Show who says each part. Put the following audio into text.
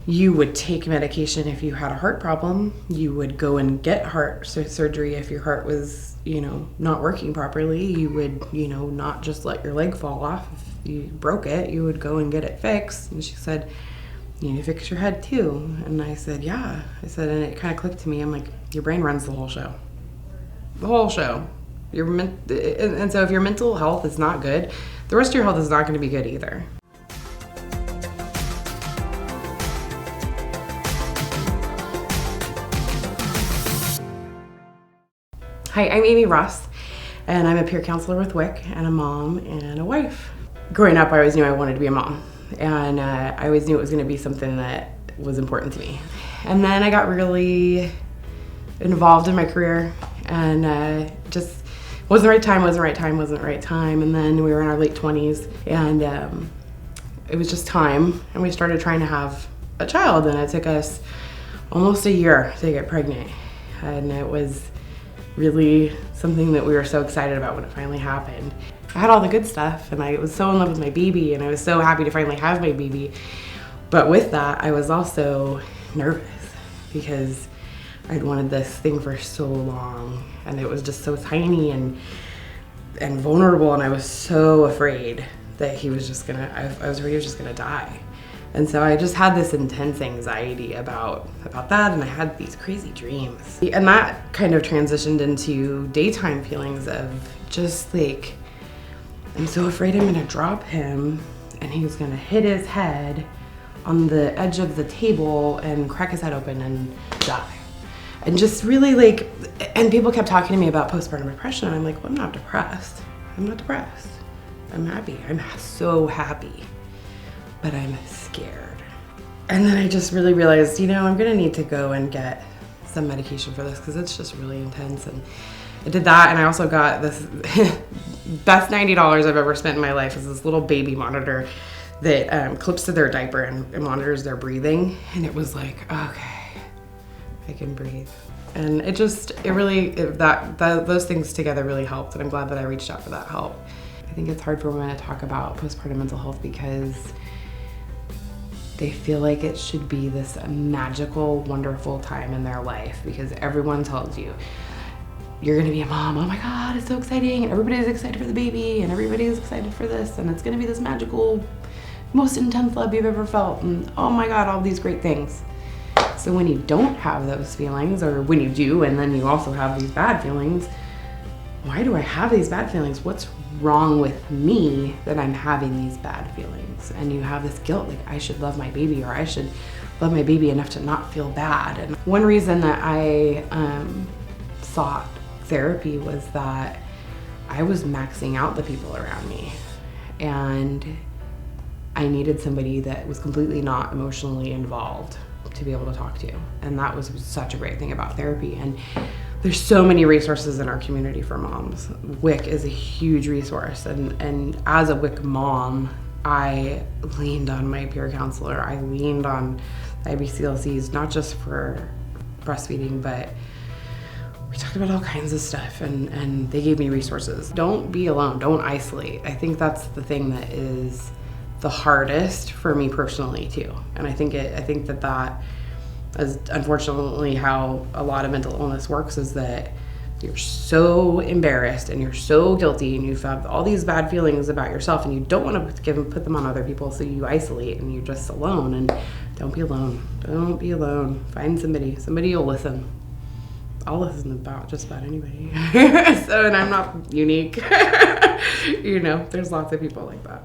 Speaker 1: You would take medication if you had a heart problem. You would go and get heart surgery if your heart was, not working properly. You would, not just let your leg fall off. If you broke it, you would go and get it fixed. And she said, you need to fix your head too. And I said, yeah. I said, and it kind of clicked to me. I'm like, your brain runs the whole show. The whole show. And so if your mental health is not good, the rest of your health is not going to be good either. Hi, I'm Amy Ross, and I'm a peer counselor with WIC, and a mom and a wife. Growing up, I always knew I wanted to be a mom, and I always knew it was going to be something that was important to me. And then I got really involved in my career, and just wasn't the right time. And then we were in our late 20s, and it was just time, and we started trying to have a child, and it took us almost a year to get pregnant, and it was really something that we were so excited about when it finally happened. I had all the good stuff, and I was so in love with my baby, and I was so happy to finally have my baby. But with that, I was also nervous because I'd wanted this thing for so long, and it was just so tiny and vulnerable, and I was so afraid that I was afraid he was just gonna die. And so I just had this intense anxiety about that, and I had these crazy dreams. And that kind of transitioned into daytime feelings of just like, I'm so afraid I'm gonna drop him, and he's gonna hit his head on the edge of the table and crack his head open and die. And just really like, and people kept talking to me about postpartum depression, and I'm like, well, I'm not depressed. I'm not depressed. I'm happy. I'm so happy. But I'm scared. And then I just really realized, I'm gonna need to go and get some medication for this because it's just really intense. And I did that, and I also got this best $90 I've ever spent in my life is this little baby monitor that clips to their diaper and monitors their breathing. And it was like, okay, I can breathe. And those things together really helped, and I'm glad that I reached out for that help. I think it's hard for women to talk about postpartum mental health because they feel like it should be this magical, wonderful time in their life because everyone tells you, you're gonna be a mom, oh my God, it's so exciting, and everybody's excited for the baby, and everybody's excited for this, and it's gonna be this magical, most intense love you've ever felt, and oh my God, all these great things. So when you don't have those feelings, or when you do, and then you also have these bad feelings, why do I have these bad feelings? What's wrong with me that I'm having these bad feelings? And you have this guilt, like I should love my baby, or I should love my baby enough to not feel bad. And one reason that I sought therapy was that I was maxing out the people around me, and I needed somebody that was completely not emotionally involved to be able to talk to. And that was such a great thing about therapy. And there's so many resources in our community for moms. WIC is a huge resource, and as a WIC mom, I leaned on my peer counselor. I leaned on IBCLCs, not just for breastfeeding, but we talked about all kinds of stuff, and they gave me resources. Don't be alone, don't isolate. I think that's the thing that is the hardest for me personally too. And I think that is unfortunately how a lot of mental illness works, is that you're so embarrassed and you're so guilty and you've had all these bad feelings about yourself, and you don't want to put them on other people, so you isolate and you're just alone. And don't be alone. Don't be alone. Find somebody. Somebody will listen. I'll listen about just about anybody. And I'm not unique. There's lots of people like that.